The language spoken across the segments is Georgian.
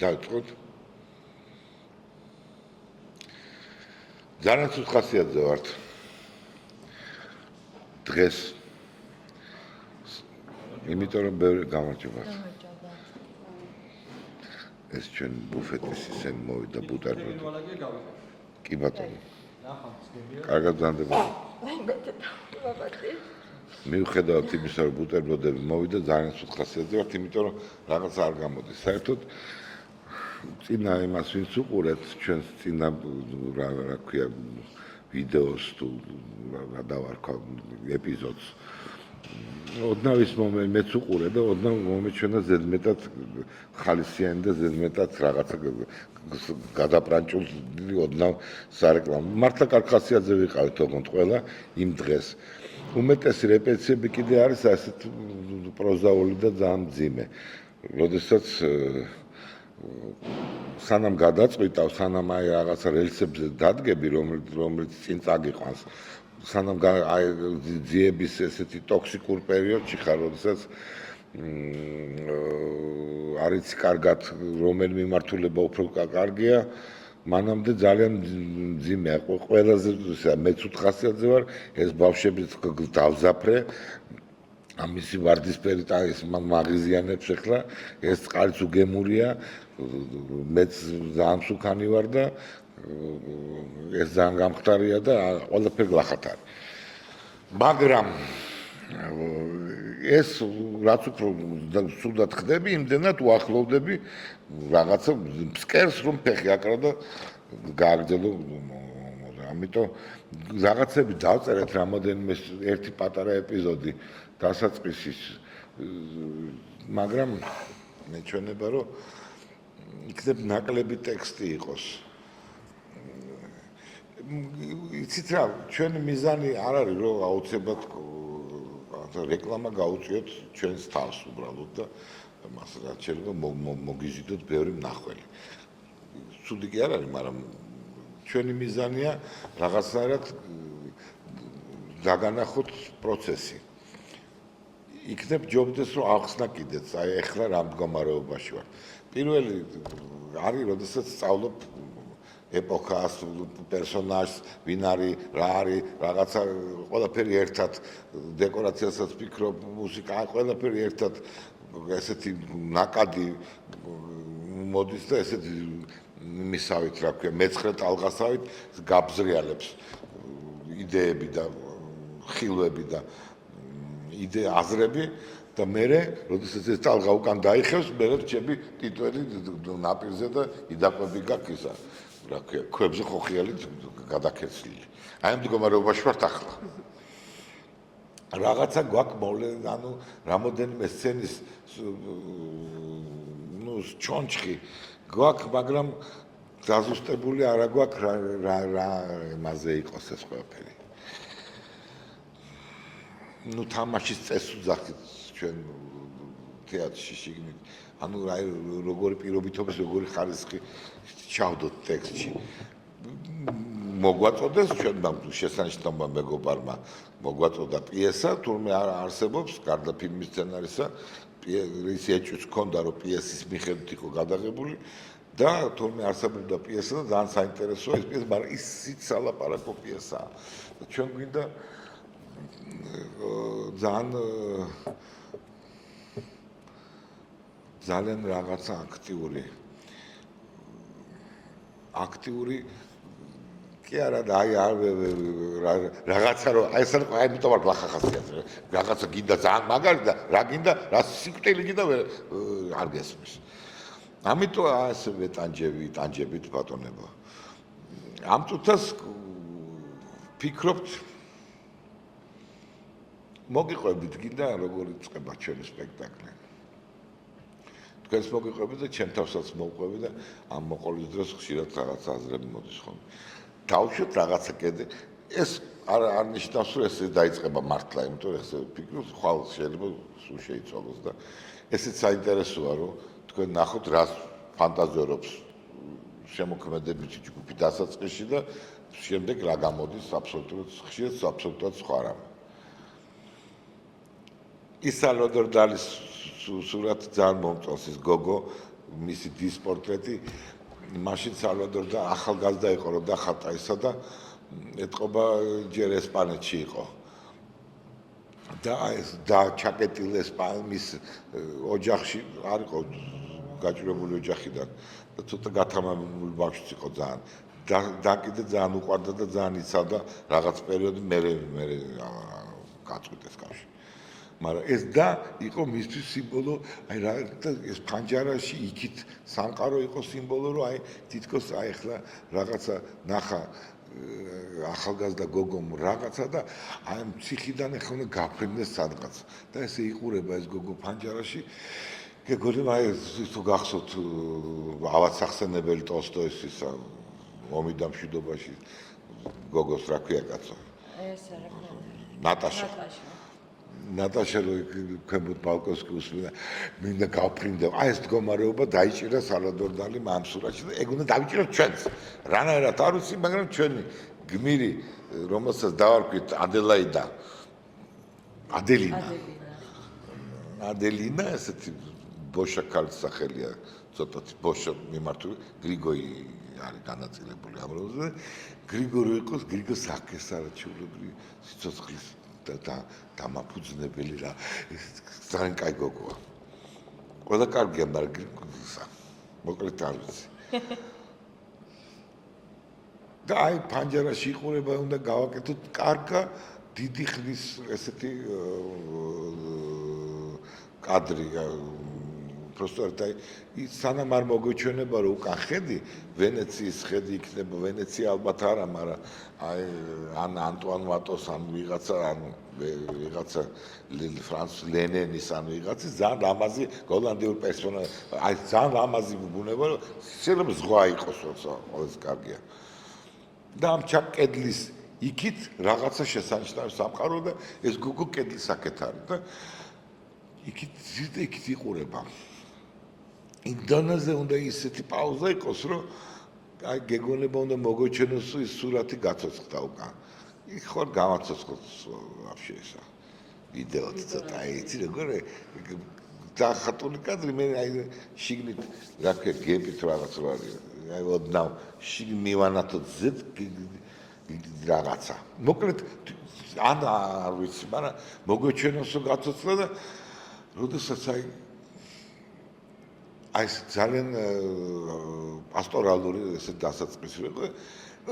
დავიწყოთ. ძალიან ცუდ ხასიათზე ვართ. დღეს იმიტომ რომ ბევრი გამარჯობა. ეს ჩვენ ბუფეტის ისენ მოვიდა ბუტარბროდი. კი ბატონო. კარგად გზანდება. მიუხედავად იმისა, რომ ბუტერბროდები მოვიდა, ძალიან ცუდ ხასიათზე ვართ, იმიტომ რომ რაღაც არ გამოდის. საერთოდ წინა იმას ვინც უყურეთ, ჩვენს წინა რა ქვია ვიდეოს თუ რა დავარქვა ეპიზოდს. ოდნავის მომენტ მეც უყურე და ოდნავ მომეჩვენა ზედმეტად ხალისიანი და ზედმეტად რაღაცა გადაპრანჭული ოდნავ სარეკლამო. მართლა კარგ ხასიათზე ვიყავით თქო ყველა იმ დღეს. უმეტესი რეპეტიციები კიდე არის ასეთ პროზაული და ძალიან მძიმე. როდესაც სანამ გადაწყვიტავ, სანამ აი რაღაცა რელსებზე დადგები, რომელიც წინ წაგიყვანს, სანამ აი ძიების ესეთი ტოქსიკურ პერიოდში ხარ, როდესაც არის კარგად რომელი მიმართულება უფრო კარგია, მანამდე ძალიან მძიმეა. ყველაზე მეც უთ ხასიათზე ვარ, ეს ბავშვები დავზაფრე, ამისი ვარდისფერი ეს მაღიზიანებს ახლა, ეს წყალიც უგემურია, მეც ძალიან მსუქანი ვარ და ეს ძალიან გამხდარია და ყველაფერი გლახათ არის. მაგრამ ეს რაც უფრო სულად ხდები, იმდენად უახლოვდები რაღაცა ფსკერს რომ ფეხი აკრა და გააგრძელო. ამიტომ რაღაცები დავწერეთ რამოდენიმე ერთი პატარა ეპიზოდი დასაწყისის, მაგრამ მეჩვენება რომ იქნებ ნაკლები ტექსტი იყოს. იცით რა, ჩვენი მიზანი არ არის რომ აუცილებლად რეკლამა გაუწიოთ ჩვენს თავს უბრალოდ და მას რაც შეიძლება მოგიზიდოთ ბევრი მნახველი. ცუდი კი არ არის, მაგრამ ჩვენი მიზანია რაღაცნაირად დაგანახოთ პროცესი. იქნებ ჯობდეს რომ ახსნა კიდეც, აი ეხლა რა მდგომარეობაში ვარ. პირველი არის, როდესაც სწავლობ ეპოქას, პერსონაჟს, ვინ არის, რა არის, რაღაცა ყველაფერი ერთად, დეკორაციასაც ფიქრობ, მუსიკა, ყველაფერი ერთად ესეთი ნაკადი მოდის და ესეთი მისავით, რა ქვია, მეცხრე ტალღასავით გაბზრიალებს იდეები და ხილვები და აზრები და მერე, როდესაც ეს ტალღა უკან დაიხევს, მერე რჩები ტიტველი ნაპირზე და იდაყვები გაქვს ისა. რა ქვია, ქვებზე ხოხიალით გადაკეცლილი. აი ამ მდგომარეობაში ვართ ახლა. რაღაცა გვაქვს მოვლენილი, ანუ რამოდენიმე სცენის ჩონჩხი გვაქვს, მაგრამ დაზუსტებული არა გვაქვს რა იმაზე იყოს ეს ყველაფერი. თამაშის წესს ვძახით ჩვენ თეატრში შიგნით. ანუ როგორი პირობითობის, როგორი ხარისხი ჩავდოთ ტექსტში. მოგვაწოდეს ჩვენ შესანიშნავმა მეგობარმა მოგვაწოდა პიესა, თურმე არსებობს გარდა ფილმის სცენარისა, ის ეჭვიც ჰქონდა, რომ პიესის მიხედვით იყო გადაღებული და თურმე არსებობდა პიესა და ძალიან საინტერესოა ეს პიესა, მაგრამ ისიც სალაპარაკო პიესაა. ჩვენ გვინდა ძალიან რაღაცა აქტიური კი არა და აი რაღაცა რომ აი ეს აი იმიტომ ვარ ლახახასიათზე რაღაცა გინდა ძალიან მაგარი და რა გინდა რა სიკვდილი გინდა არ გესმის. ამიტომ ასე ტანჯებით ბატონებო. ამ წუთას ფიქრობთ მოგიყვებით გინდა როგორი წება ჩვენი სპექტაკლი. თქვენს მოგიყვებით და ჩემ თავსაც მოვყვები და ამ მოყოლის დროს ხშირად რაღაც აზრები მოდის ხოლმე. დავუშვათ რაღაცა კედი ეს არ ნიშნავს რომ ეს დაიწყება მართლა, იმიტომ რომ ეს ფიქრობ ხვალ შეიძლება სულ შეიცვალოს და ესეც საინტერესოა რომ თქვენ ნახოთ რას ფანტაზიორობს შემოქმედებითი ჯგუფი დასაწყისში და შემდეგ რა გამოდის აბსოლუტურად სხვა რამე. ის სალვადორ დალის სურათი ძალიან მომწონს, ის გოგო მისი დის პორტრეტი მაშინ სალვადორ და ახალგაზრდა იყო რომ დახატა და ეთყობა ჯერ ესპანეთში იყო და ჩაკეტილ ესპანეთის ოჯახში არ იყო გაჭირებული ოჯახიდან და ცოტა გათამამებული ბავშვიც იყო ძალიან და კიდე ძალიან უყვარდა და ძალიან იცავდა რაღაც პერიოდი მე გაწყვიტეს კავშირი მაგრამ ეს და იყო მისთვის სიმბოლო აი რა ეს ფანჯარაში იქით სამყარო იყო სიმბოლო რომ აი თითქოს აი ახლა რაღაცა ნახა ახალგაზრდა გოგომ რაღაცა და აი ციხიდან ახლა გაფრინდეს სადღაც და ესე იყურება ეს გოგო ფანჯარაში გეგონი აი თუ გახსოვთ ავაცახსენებელი ტოლსტოის ისა ომი და მშვიდობაში გოგოს რა ქვია კაცო ეს რა ქვია ნატაშა ქვემოთ ბალკონსკი უსმენდა მინდა გავფრინდე აი ეს მდგომარეობა დაიჭირა სალვადორ დალი ამ სურათში და ეგ უნდა დავიჭიროთ ჩვენც რანაირად არ ვიცი მაგრამ ჩვენი გმირი რომელსაც დავარქვით ადელინა ესეთი ბოშა ქალის სახელია ცოტათი ბოშა მიმართული გრიგოი არის განაწილებული ამ როლზე გრიგორი იყოს გრიგოს აქესარაჩულებრივი სიცოცხლის და დამაფუძნებელი რა ძალიან კაი გოგოა ყველა კარგია მაგრამ მოკლედ არ ვიცი და აი ფანჯარაში იყურება უნდა გავაკეთოთ კარგა დიდი ხნის ესეთი კადრი просто აი სანამ არ მოგეჩვენება რომ უკან ხედი ვენეციის ხედი იქნება ვენეცია ალბათ არა მაგრამ აი ან ანტუან ვატოს ან ვიღაცა ფრანც ლენენის ან ვიღაცა ძალიან ლამაზი გოლანდიურ პერსონაჟი აი ძალიან ლამაზი ბუნება რომ შეიძლება ზღვა იყოს ეს კარგია და ამ ჩაკედლის იქით რაღაცა შესანიშნავი სამყარო და ეს გოგო კედლის აქეთ არის და იქით იყურება ინდონეზია უნდა ისეთი პაუზა იყოს რომ აი გეგონება უნდა მოგოჩენოს ის სურათი გაცოცხლდა უკან იქ ხარ გამაცოცხლს вообще ესა ვიდეოც ცოტა იცი როგორ დახატული კადრი მე აი შიგნით რა ქვია გეპით რაღაც რა არის აი ოდნავ შიგნ მივანათო ზეთ რაღაცა მოკლედ ან არ ვიცი მაგრამ მოგოჩენოსო გაცოცხლა და როდესაც აი ძალიან პასტორალური ესე დასაწყისი იყო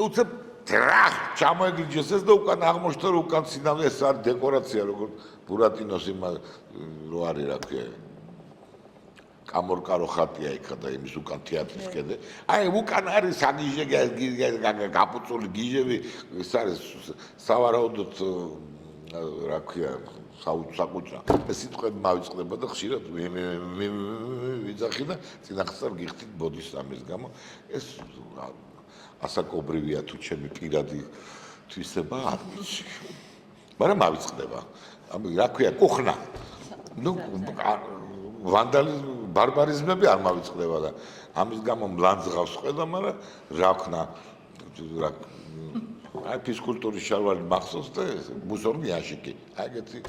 უცებ ტრახ ჩამოიგიჯეს ეს და უკან აღმოჩნდა რომ უკან სინამდვილე ეს არის დეკორაცია როგორც ბურატინოს იმა რო არის რა ქვია კამორკარო ხატია იქა და იმის უკან თეატრის კედე აი უკან არის საგიჟე გაპუწული გიჟები ეს არის სავარაუდოდ რა ქვია საუჭა ეს სიტყვები მავიწყდება და ხშირად ვიძახი და წინახსარ გიხდით ბოდის ამის გამო ეს ასაკობრივია თუ ჩემი პირადი თვისება არ ვიცი მაგრამ მავიწყდება რა ქვია კუხნა ნუ ვანდალიზმი ბარბარიზმები არ მავიწყდება და ამის გამო მლანძღავს ყველა მაგრამ რა ქნა აი ფიზკულტურის შარვარი მახსოვს და მუსორგი აშიკი აი ეგეთი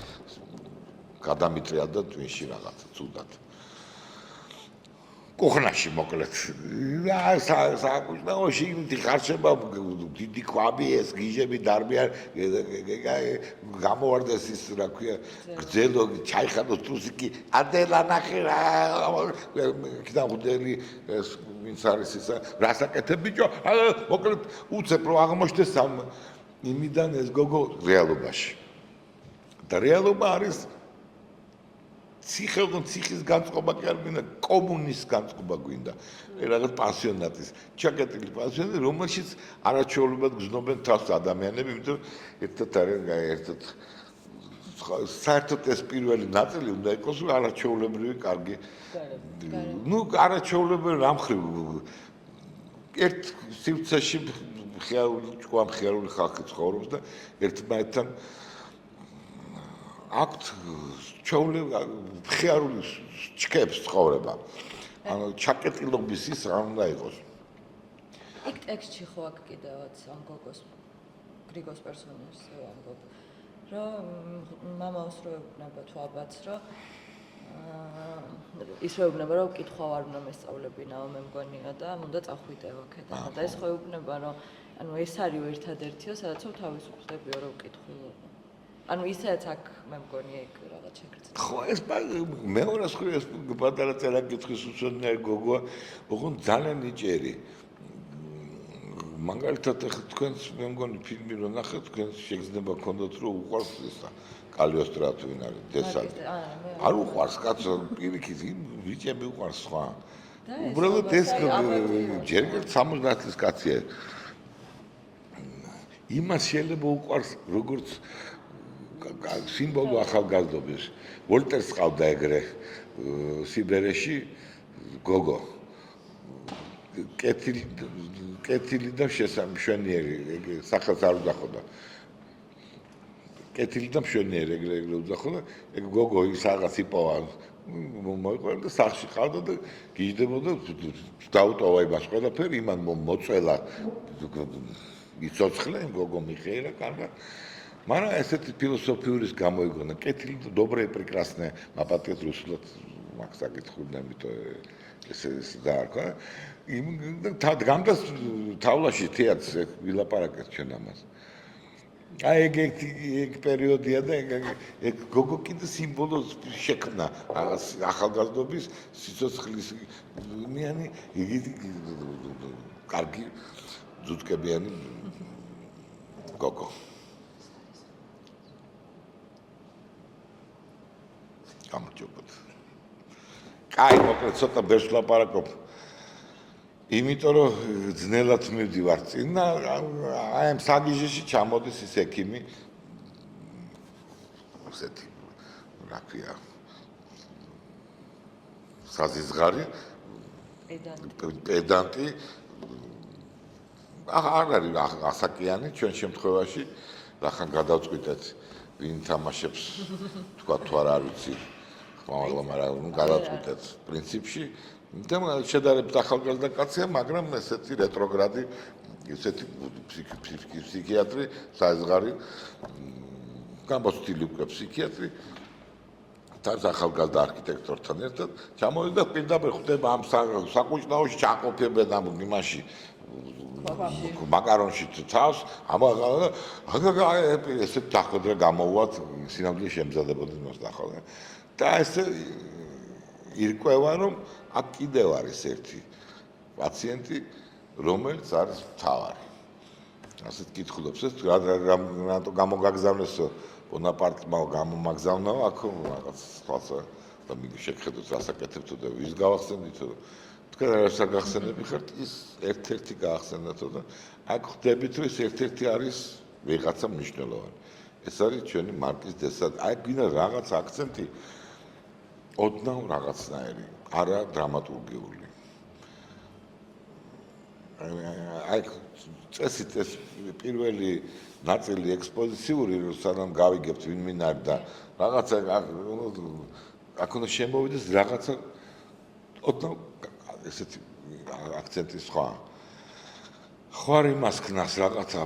გადამიტრიალ და twin-ში რაღაცა ცუდად კუხნაში მოკლედ და საკუჭნა შიგნით ხარშება დიდი კვაბი ეს გიჟები დარბი გამოვარდეს ის რა ქვია გრძელო ჩაიხადოს თუსიკი ადელა ნახე რა კიდამუდელი ეს ვინც არის ისა რასაკეთებ ბიჭო მოკლედ უცებ რომ აღმოჩნდეს ამ იმიდან ეს გოგო რეალობაში და რეალობა არის ციხის განწყობა კი არ გვინდა კომუნის განწყობა გვინდა რაღაც პანსიონატის ჩაკეტილი პანსიონატი რომელშიც არაჩვეულებად გზნობენ თავს ადამიანები იმიტომ ერთად საერთოდ ეს პირველი ნაწილი უნდა იყოს არაჩვეულებრივი კარგი ნუ არაჩვეულებრივი რამხრივ ერთ სივრცეში მხიარული ხალხი ცხოვრობს და ერთმანეთთან აქვთ მხიარული ჩქებს ცხოვრება. ანუ ჩაკეტილობის ის რა უნდა იყოს. იქ ტექსტში ხო აქ კიდევაც ამ გოგოს გრიგოს პერსონაჟს ვამბობ. რომ მამაოს რო ეუბნება თუ აბაც რომ ის ეუბნება, რომ კითხვა არ უნდა მესწავლებინაო, მე მგონია და უნდა წახვიდეო აქედან. და ეს ხო ეუბნება, რომ ანუ ეს არისო ერთადერთიო, სადაც თავისუფლებიო რომ ვკითხულო. ანუ ისეც აქ მე მგონია იქ რაღაც შეგრძნება. ხო, ეს მეორე მხრივ ეს პატარა წერა-კითხვის უცოდნაირ გოგოა, ოღონდ ძალიან ნიჭიერი. მაგალითად, თქვენს მე მგონი ფილმი რო ნახეთ, თქვენს შეგრძნება გქონდათ, რომ უყვარს ისა კალიოსტრატი ვინ არის, დესალი. არ უყვარს კაცო, პირიქით, ბიჭები უყვარს სხვა. უბრალოდ ეს ჯერ 70 წლის კაცია. იმას შეიძლება უყვარს როგორც სიმბოლო ახალგაზრდობის. ვოლტერს ყავდა ეგრე სიბერეში გოგო. კეთილი და მშვენიერი, სახელს არ უძახოდა. კეთილი და მშვენიერი ეგრე უძახოდა, ეგ გოგო ის რაღაც იპოვა, მოიყვება და სახლში ყავდა და გიждდებოდა, დაუტოვა იმას ყველაფერი, იმან მოწელა იცოცხლე, გოგო მიხეირა კარგად. მაგრამ ესეთი ფილოსოფიურის გამოიგონა, კეთილი და доброе прекрасное, მაპატიეთ რუსულად მაგ საკითხულს, ამიტომ ეს დაარქვა. გამდას თავლაში თეატრს ვილაპარაკეთ ჩვენ ამას. აი ეგ პერიოდია და ეგ გოგო კიდე სიმბოლოს შექმნა რაღაც ახალგაზრდობის სიცოცხლის ნიანი კარგი ძუძკებიანი გოგო. გამარჯობოთ. კაი, მოკლედ ცოტა ბევრს ვლაპარაკობ. იმიტომ რომ ძნელად მივდივარ წინ და აი ამ საგიჟეში ჩამოდის ის ექიმი ასეთი რა ქვია საზიზღარი პედანტი არ არის ასაკიანი ჩვენ შემთხვევაში რახან გადავწყვიტეთ ვინ თამაშებს თქვა თუ არ ვიცი მაგრამ გადავწყვიტეთ პრინციპში და შედარებით ახალგაზრდა კაცია, მაგრამ ესეთი რეტროგრადი, ესეთი ფსიქიატრი, საზღარი, გამოცდილი უკვე ფსიქიატრი, თავს ახალგაზრდა არქიტექტორთან ერთად ჩამოვიდა პირდაპირ ხვდება ამ საკუჭნაოში ჩაყოფებენ ამ იმაში მაკარონში თავს, ესეთ დახვედრა გამოვუვათ, სინამდვილე შემზადებოდნენ მას დახვედრა. და ესე ირკვევა, რომ აქ კიდევ არის ერთი პაციენტი, რომელიც არის მთავარი. ასეთ კითხულობს ეს რატო გამოგაგზავნესო ბონაპარტმა გამომაგზავნაო აქ რაღაც სხვაცა და მიგი შეგხედოთ რასაკეთებთო და ვის გავახსენდითო თქვენ რასა გახსენები ხართ ის ერთ-ერთი გაახსენდათო და აქ ხვდებით რომ ეს ერთ-ერთი არის ვიღაცა მნიშვნელოვანი. ეს არის ჩვენი მარკის დესად. აი გინდა რაღაც აქცენტი ოდნავ რაღაცნაირი, არა დრამატურგიული. აი წესით ეს პირველი ნაწილი ექსპოზიციური, რომ სანამ გავიგებთ ვინ არის და რაღაცა აქ უნდა შემოვიდეს რაღაცა ოდნავ ესეთი აქცენტი სხვა. ხوار იმას ქნას რაღაცა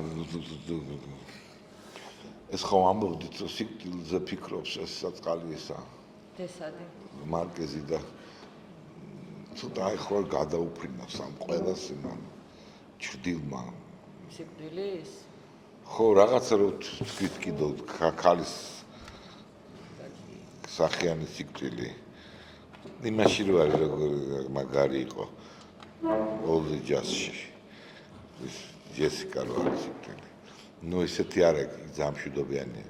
ეს ხო ამბობდით რომ სიკვდილზე ფიქრობს ეს საწყალი ისა. დესადი. მარკეზი და ცოტა აი ხო გადაუფრინავს ამ ყველას იმან ჩრდილმა. სიკვდილის? ხო რაღაცა რომ თქვით კიდევ ქალის სახიანი სიკვდილი. იმაში რო არის როგორ მაგარი იყო ოლდი ჯასში. ეს ჯესიკა რო არის სიკვდილი. ნუ ესეთი არა ძამშვიდობიანია.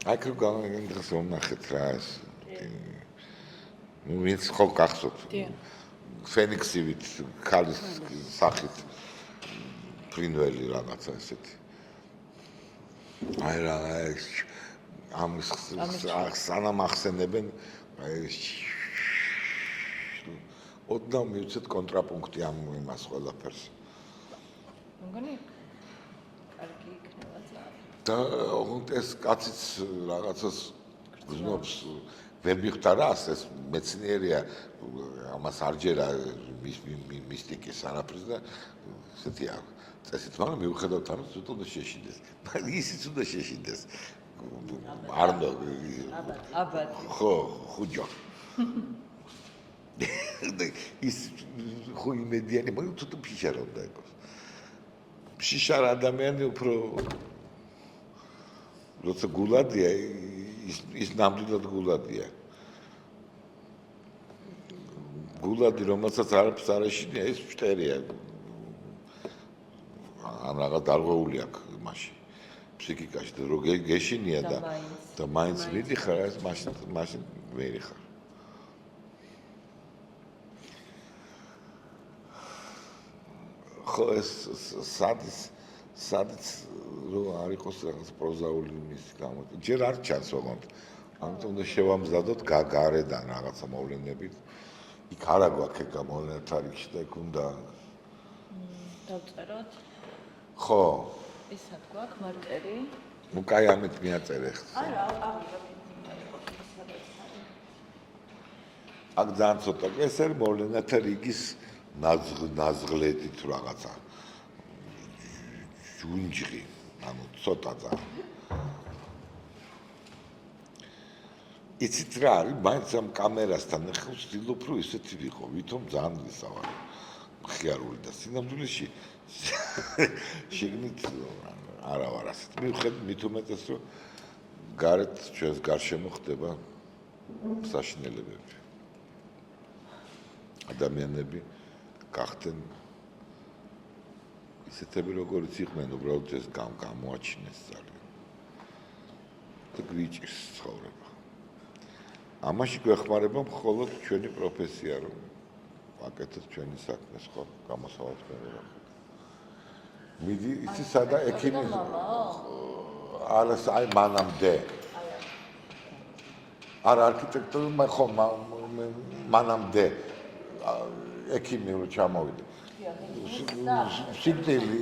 აქ რო გამიგდას ვნახეთ რა ეს. ნუ ვინც ხო გახსოვთ. ფენიქსივით ქალის სახით ფრინველი რაღაცა ესეთი. აი რა ამის სანამ ახსენებენ ოდნავ მივცეთ კონტრაპუნქტი ამ იმას ყველაფერს. მგონი კარგი იქნება ძალიან. და ოღონდ ეს კაციც რაღაცას გზნობს ვერ მიხდარა ეს მეცნიერია ამას არ ჯერა მისტიკის არაფერს და ესეთი წესით მაგრამ მივხედავთ ამას უნდა შეშინდეს. მაგრამ ისიც უნდა შეშინდეს. არ აბათი. ხო, ხუჯო. ის ხო იმედიანი, მაგრამ თუ ფიშარა უნდა იყოს. ფიშარა ადამიანი უფრო როცა გულადია, ის ნამდვილად გულადია. გულადი, რომელსაც არაფერს არ ეშინია, ის ფშტერია. ან რაღაც დარღვეული აქვს იმაში. ფსიქიკაში და რო გეშინია და მაინც მიდიხარ, ეს მაშინ ვერიხარ. ხო ეს სადაც რო არ იყოს რაღაც პროზაული მისი გამო. ჯერ არ ჩანს ოღონდ. ამიტომ უნდა შევამზადოთ გარედან რაღაცა მოვლენებით. იქ არა გვაქვს ეგ გამოვლენათა რიგში და იქ უნდა დავწეროთ. ხო. ის სად გვაქვს მარკერი? ნუ კაი ამით მიაწერე ხს. არა, აღიღო. აქ ძალიან ცოტა ეს არის მოვლენათა რიგის ნაზღლედით რაღაცა. ჯუნჯღი, ანუ ცოტა ძალიან. იცით რა არის, მაინც ამ კამერასთან ახლა ვცდილობ რომ ისეთი ვიყო, ვითომ ძალიან ვისავალი. მხიარული და სინამდვილეში შეგნით არა ვარ ასეთ. მივხვდი მით უმეტეს რომ გარეთ ჩვენს გარშემო ხდება საშინელებები. ადამიანები გახდნენ ისეთები როგორიც იყვნენ, უბრალოდ ეს გამოაჩინეს ძალიან. და გვიჭირს ცხოვრება. ამაში გვეხმარება მხოლოდ ჩვენი პროფესია, რომ ვაკეთოთ ჩვენი საქმეს, ხო, გამოსავალი. მიდი, იცი სადა ექიმი არა, აი მანამდე. არა არქიტექტორი, ხო, მანამდე ექიმი რო ჩამოვიდა. სიგდილი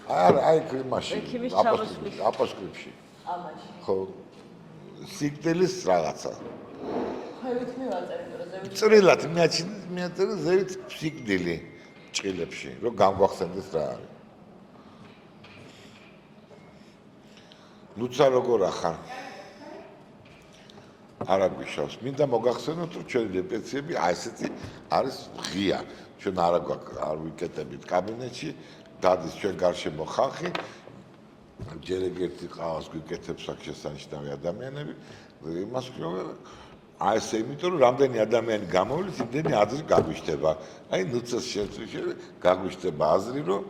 არა, აი იმაში, აპოსკრიფში. ამაში. ხო. სიგდილის რაღაცა. ხევით მივაწერე, რომ ზევით. წრილად მიაწერე ზევით სიგდილი ჭილებში, რომ გამგვახსენდეს რა არის. ლუცა როგორ ახარ? არა გვიშავს. მინდა მოგახსენოთ, რომ ჩვენი რეპეტიციები აი ესეთი არის ღია. ჩვენ არ ვიკეტებით კაბინეტში, დადის ჩვენ გარშემო ხალხი, ჯერ ერთი ყავს გვიკეთებს აქ შესანიშნავი ადამიანები, იმას ვქნევ, აი ესე იმიტომ რომ რამდენი ადამიანი გამოვლით, იმდენი აზრი გაგვიშტება. აი ნუცას შეწვიშე, გაგვიშტება აზრი, რომ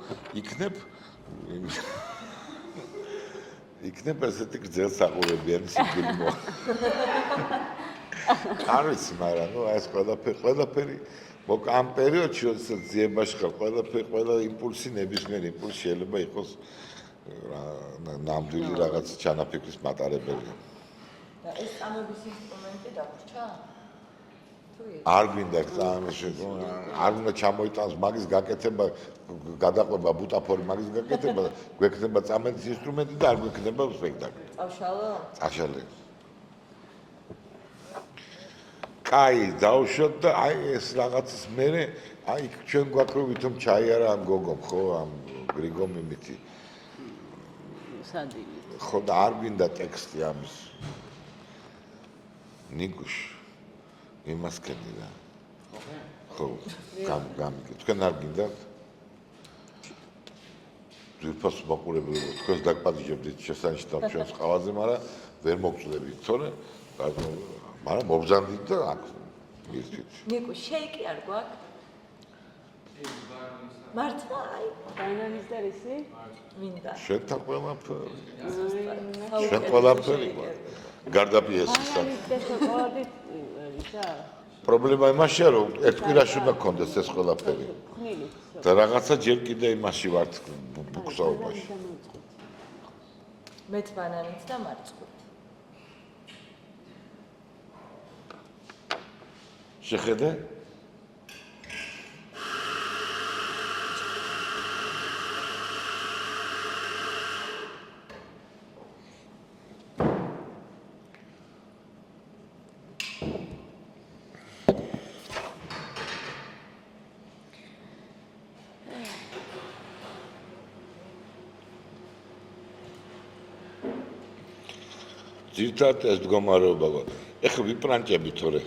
იქნებ ესეთი გრძელსაყურებიანი სიკვდილი მოა. არ ვიცი, მაგრამ ნუ ეს ყველაფერი ამ პერიოდში, როდესაც ძიებაში ხარ, ყველა იმპულსი, ნებისმიერ იმპულსი შეიძლება იყოს ნამდვილი რაღაც ჩანაფიქრის მატარებელი. და ეს წამების ინსტრუმენტი დაგვრჩა? არ გვინდა არ უნდა ჩამოიტანოს მაგის გაკეთება, გადაყვება ბუტაფორი მაგის გაკეთება, გვექნება წამების ინსტრუმენტი და არ გვექნება სპექტაკლი. წავშალო? წავშალე. კაი, დავუშვათ და აი ეს რაღაცის მერე, აი ჩვენ გვაქვს რომ ვითომ ჩაიარა ამ გოგომ, ხო, ამ გრიგომ იმითი. სადინი. ხო და არ გვინდა ტექსტი ამის. ნიკუშ იმას კედი რა. ხო, გამიგე. თქვენ არ გინდათ? ძირფას მაყურებელი თქვენს დაგპატიჟებდით შესანიშნავ ჩვენს ყავაზე, მაგრამ ვერ მოგწლებით, თორე მაგრამ მობზანდით და აქ მირთვით. ნიკუ შეიკი არ გვაქვს? მართლა აი დანანის და ისი? მინდა. შენთან ყველაფერი. შენ ყველაფერი გარდა პიესისა. და შოკოლადი ისა? პრობლემა იმაშია, რომ ერთ კვირაში უნდა გქონდეს ეს ყველაფერი. ხმილით. და რაღაცა ჯერ კიდე იმაში ვართ ბუქსაობაში. მეც ბანანით და მარცვლით. შეხედე? ძირითადად ეს მდგომარეობა გვაქვს. ეხლა ვიპრანჭებით, თორე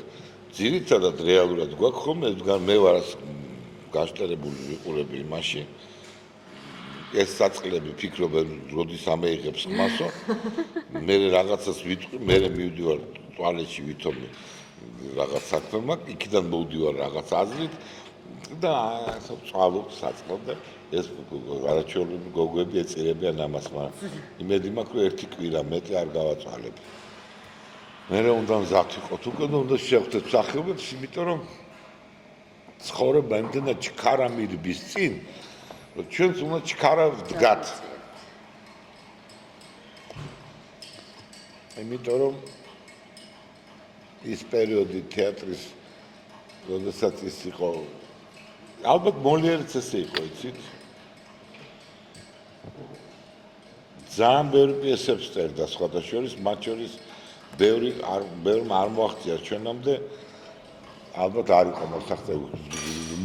ძირითადად რეალურად გვაქვს ხოლმე მე ვარ გაშტერებული ვიყურები იმაში. ეს საწყლები ფიქრობენ, როდის ამეიღებს ხმასო, მე რაღაცას ვიტყვი, მე მივდივარ ტუალეტში ვითომი რაღაც საქმე მაქვს, იქიდან მოვდივარ რაღაც აზრით და ასე წვალობ საწყლად და ეს არაჩვეულებრივი გოგოები ეწირებიან ამას, მაგრამ იმედი მაქვს, რომ ერთი კვირა მეტი არ გავაწვალებ. მე უნდა მზად ვიყოთ, უკვე უნდა შევხვდეთ მსახიობებს, იმიტომ რომ ცხოვრება იმდენად ჩქარა მირბის წინ, რომ ჩვენც უნდა ჩქარა ვდგათ. იმიტომ რომ ის პერიოდი თეატრის, როდესაც ის იყო, ალბათ მოლიერიც ესე იყო, იცით? ძალიან ბევრი პიესებს წერდა სხვადასხვა, მათ შორის ბევრმა არ მოაღწია ჩვენამდე, ალბათ არ იყო მოსახსენებელი.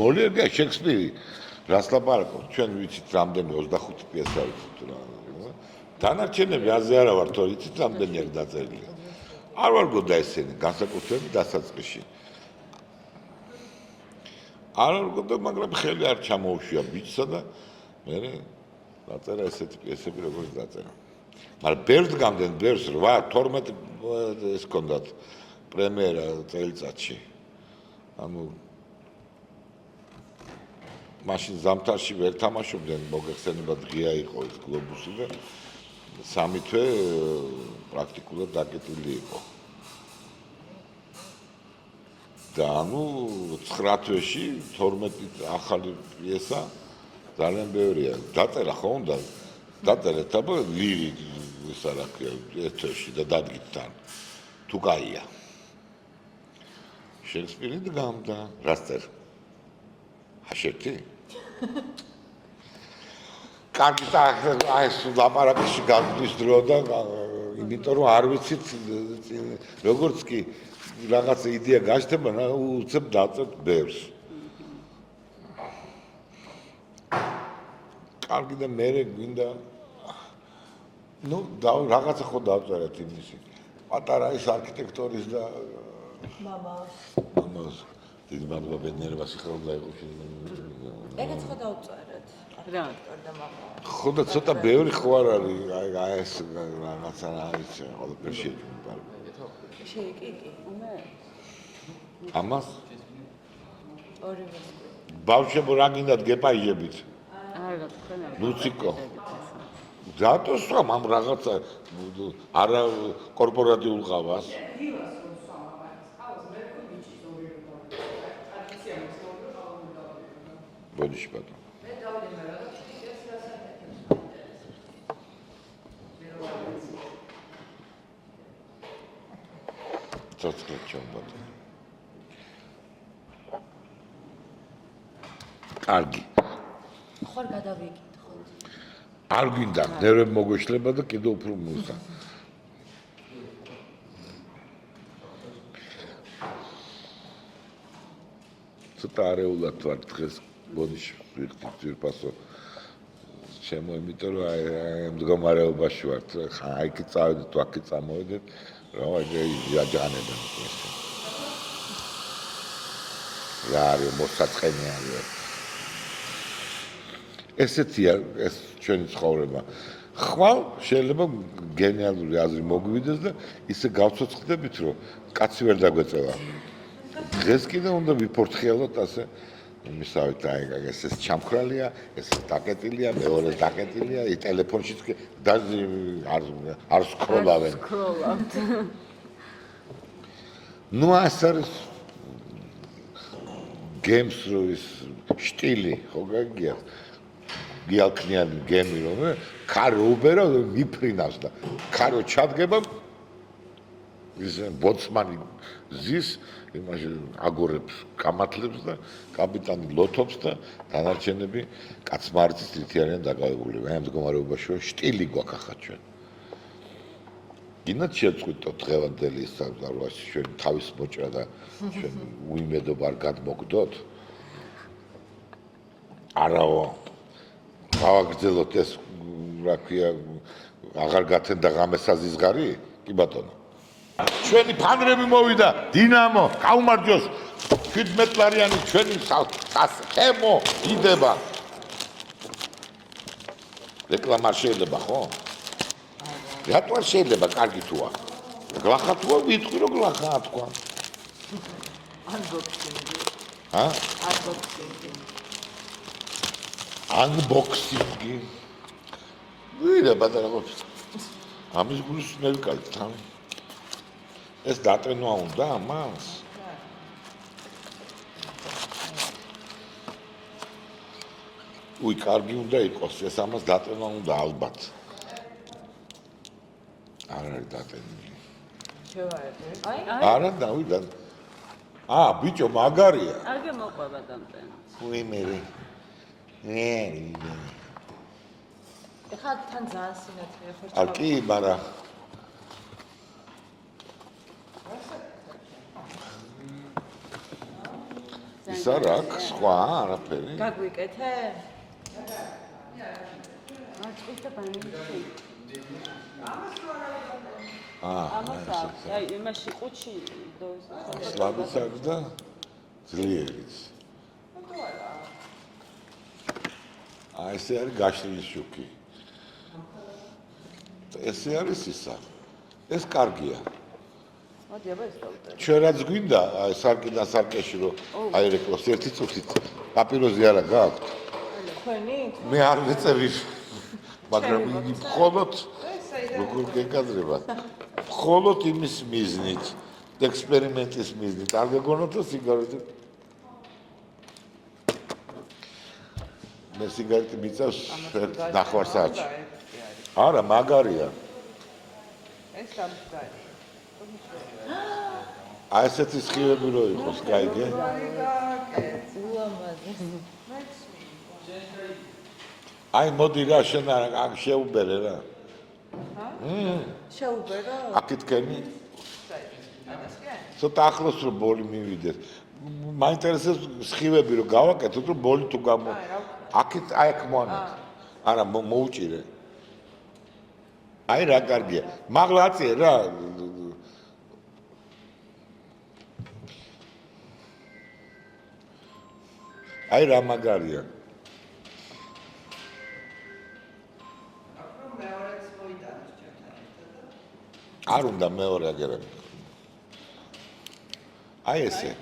მოლიერია შექსპირი, რას ლაპარაკობთ, ჩვენ ვიცით რამდენი 25 პიესა ვიცით რა. დანარჩენები აზე არა ვარ, თორე იცით რამდენი არის დაწერილი. არ ვარ გონდა ესენი, განსაკუთრებით დასაწყისში. არ ვარ გონდა, მაგრამ ხელი არ ჩამოუშვია ბიჭსა და მე დაწერა ესეთი პიესები, როგორც დაწერა. მაგრამ ბევრს გამდენ, ბევრს 8-12 ეს ჰქონდათ პრემიერა წელიწადში. ანუ მაშინ ზამთარში ვერ თამაშობდნენ, მოგეხსენებათ ღია იყო ეს გლობუსი და 3 თვე პრაქტიკულად დაკეტილი იყო. და ანუ 9 თვეში 12 ახალი პიესა ძალიან ბევრია. დაწერა ხო უნდა? დაწერეთ აბა ლირი ის არა ქვია ერთ თვეში და დადგით თან. თუ კაია. შექსპირი დგამდა, რას წერ? აშერთი? კარგი და აი ეს ლაპარაკში გაგდის დრო და იმიტომ რომ არ ვიცით როგორც კი რაღაც იდეა გაჩნდება, უცებ დაწერთ ბევრს. კარგი და მე გვინდა რაღაცა ხო დავწერეთ იმისი. პატარა ის არქიტექტორის და მამას დიდი მადლობა ბედნიერება სიხარულდა იყო ეგეც ხო დავწერეთ. რა? ხო და ცოტა ბევრი ხო არ არის აი ეს რაღაცა რა ვიცი ყველაფერი შეჭმება. შეიკიკი. ამას ორივე. ბავშვებო რა გინდათ გეპაიჟებით? არა, თქვენ არ. ლუციკო. ზატოს რომ ამ რაღაცა არა კორპორატიულ ყავას. ბოდიში ბატონო. ცოცხლად ჩავბატონო. კარგი. ხო არ გადავიკითხოთ. არ გვინდა ნერვები მოგვეშლება და კიდევ უფრო მუსა. ცოტა არეულად ვარ დღეს ბოდიში ვიხდი ძირფასო ჩემო იმიტომ რომ აი მდგომარეობაში ვარ ხა აიქი წავედით თუ აქი წამოვედით რა იაჯანებენ ეს რა არის მოსაწყენი არის ესეთია ეს ჩვენი ცხოვრება ხვალ შეიძლება გენიალური აზრი მოგვიდეს და ისე გავცოცხლდებით რომ კაცი ვერ დაგვეწევა დღეს კიდე უნდა ვიფორთხიალოთ ასე იმისავით აი ეს ჩამქრალია ეს დაკეტილია მეორე დაკეტილია ის ტელეფონშიც არ სკროლავენ სკროლავთ ნუ ეს არის გემს როის სტილი ხო გაგია გიალქნიან გემი რომ ქარო უბერო მიფრინავს და ქარო ჩადგება ის ბოცმანი ზის იმაში აგორებს კამათლებს და კაპიტანი ლოთობს და დანარჩენები კაცმარცის თითი არიან დაკავებული აი ამ მდგომარეობაში სტილი გვაქვს ახლა ჩვენ გინდათ შეწყვიტოთ დღევანდელი საზღვარგარეთ ჩვენ თავის მოჭრა და ჩვენ უიმედობა არ გადმოგდოთ არაო გავაგრძელოთ ეს რა ქვია აღარ გათენდა ღამესაზის ღარი კი ბატონო. ჩვენი ფანრები მოვიდა, დინამო, გაუმარჯოს. 17 ლარიანი ჩვენი თემო იდება. რეკლამა შეიძლება ხო? რატო არ შეიძლება კარგი თუა? გლახა თუა ვიტყვი რომ გლახაა თქვა. Unboxing. ა? Unboxing. Unboxing. ვირა ბატონო. ამის გულს ნელი კალით თან. ეს დატვენვა უნდა ამას? უი, კარგი უნდა იყოს, ეს ამას დატვენვა უნდა ალბათ. არ არის დატენილი. არა, დავიდა. ბიჭო, მაგარია. არ გემოყვება დამტენ. უი მერე. ეხლა თან ძალიან სინათლეა ხო? არ კი, მაგრამ ის არ აქვს სხვა არაფერი. გაგვიკეთე? აწყვის და ბანანი. ამას აქვს. აი, იმაში ყუთში დოზე. სლაბიც აქვს და ძლიერიც. ესე არის გაშლილი შუქი. ესე არის ისა. ეს კარგია. მოდი აბა ეს დავუტარე. ჩვენ რაც გვინდა, აი სარკიდან სარკეში რომ აი რეკლამს ერთი წუთით პაპიროზი არა გაქვთ. თქვენი? მე არ ვეწევი. მაგრამ იგი მხოლოდ როგორ გეკადრებათ? მხოლოდ იმის მიზნით, ექსპერიმენტის მიზნით. არ გეგონოთ სიგარეტი. მე სიგარეტი მიწევს ნახევარ საათში. არა, მაგარია. ეს გამსგარი. აი ესეთი სხივები რო იყოს, გაიგე? ულამაზი. აი მოდი რა შენ არ შეუბერე რა. შეუბერო? აკეთქენი? ცოტა ახლოს რომ ბოლი მივიდეს. მაინტერესებს სხივები რომ გავაკეთოთ რომ ბოლი თუ გამო. აქეთ აი აქ მოანათ. არა მოუჭირე. აი რა კარგია. მაღლა აწიე რა. აი რა მაგარია. არ უნდა მეორე აგერები. აი ესე.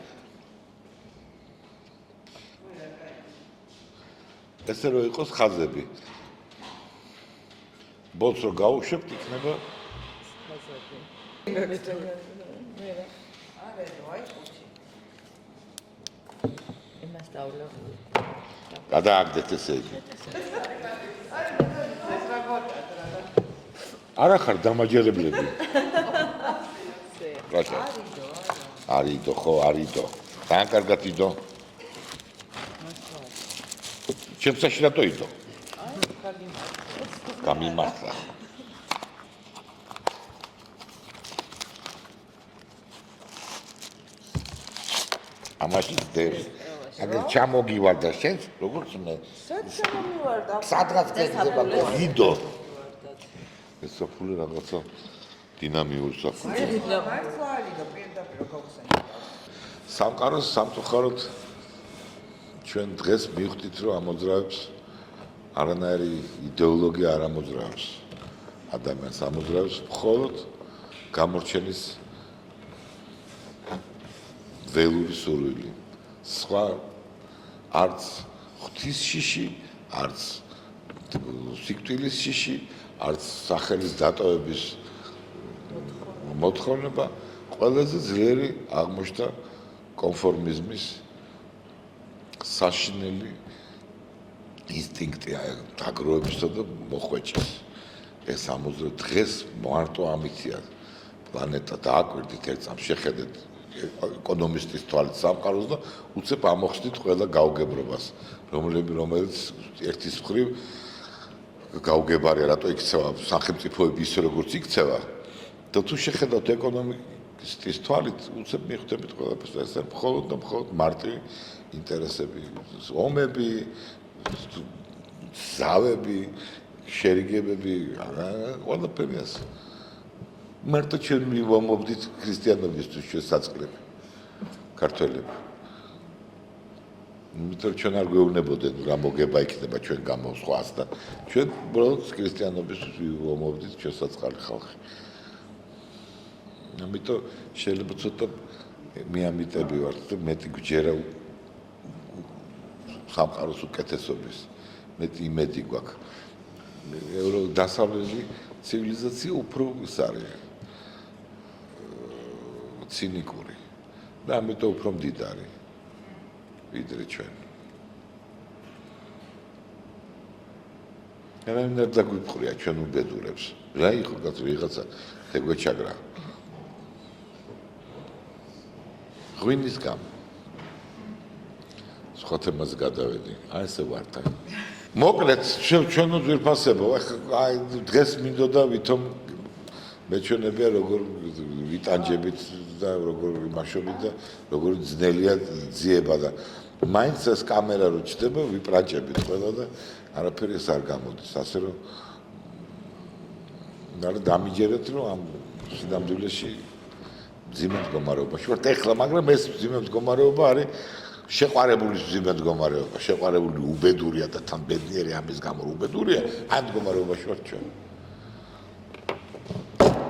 ესე რო იყოს ხაზები. ბოლოს რო გავუშვებთ იქნება იმას დავლევ. გადააგდეთ ესე იგი. არა ხარ დამაჯერებლები. რაცა? არიდო ხო, არიდო. თან კარგად იდო. ჩემსაში რატო იდო? გამიმართლა. ამაში დევს. აგერ ჩამოგივარდა შენს, როგორც მე. სადღაც გეძება იდო. ეს საფული რაღაცა დინამიური საფული. სამყაროს სამწუხაროდ ჩვენ დღეს მივხვდით რომ ამოძრავებს არანაირი იდეოლოგია არ ამოძრავებს ადამიანს ამოძრავებს მხოლოდ გამორჩენის ველური სურვილი სხვა არც ღვთის შიში არც სიკვდილის შიში არც სახელის დატოვების მოთხოვნება ყველაზე ძლიერი აღმოჩნდა კონფორმიზმის საშინელი ინსტინქტი დაგროვებისა და მოხვეჭის. ეს ამოძრავ დღეს მარტო ამითია პლანეტა დააკვირდით ერთ წამს შეხედეთ ეკონომისტის თვალით სამყაროს და უცებ ამოხსნით ყველა გაუგებრობას რომელიც ერთის მხრივ გაუგებარია რატო იქცევა სახელმწიფოები ისე როგორც იქცევა და თუ შეხედავთ ეკონომიკის თვალით უცებ მიხვდებით ყველაფერს ეს მხოლოდ და მხოლოდ მარტივი ინტერესები ომები ზავები შერიგებები ყველაფერი ასე მარტო ჩვენ მივამობდით ქრისტიანობისთვის ჩვენ საწყლები ქართველები. იმიტომ ჩვენ არ გვეუბნებოდნენ რა მოგება იქნება ჩვენ გამო სხვას და ჩვენ უბრალოდ ქრისტიანობისთვის ვიმობდით ჩვენ საწყალი ხალხი. ამიტომ შეიძლება ცოტა მეამიტები ვართ და მეტი გვჯერა სამყაროს უკეთესობის მეტი იმედი გვაქვს. დასავლელი ცივილიზაცია უფრო ის არის ცინიკური და ამიტომ უფრო მდიდარი ვიდრე ჩვენ. რამდენად დაგვიყრია ჩვენ უბედურებს. რა იყო რაღაცა თეგვეჩაგრა. ღვინის გამო. სხვა თემაზე გადავედი. აი ესე ვართ. მოკლედ ჩვენო ძვირფასებო, აი დღეს მინდოდა ვითომ მეჩვენებია როგორ ვიტანჯებით და როგორ იმაშობით და როგორ ძნელია ძიება და მაინც ეს კამერა რო ჩდება ვიპრაჭებით ყველა და არაფერი ეს არ გამოდის ასე რომ და დამიჯერეთ რომ ამ სინამდვილეში ძიმე მდგომარეობაში ვართ ეხლა მაგრამ ეს ძიმე მდგომარეობა არის შეყვარებული ძიმე მდგომარეობა შეყვარებული უბედურია და თან ბედნიერი ამის გამო უბედურია ამ მდგომარეობაში ვართ ჩვენ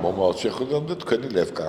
მომავალ შეხვედრამდე თქვენი ლევკა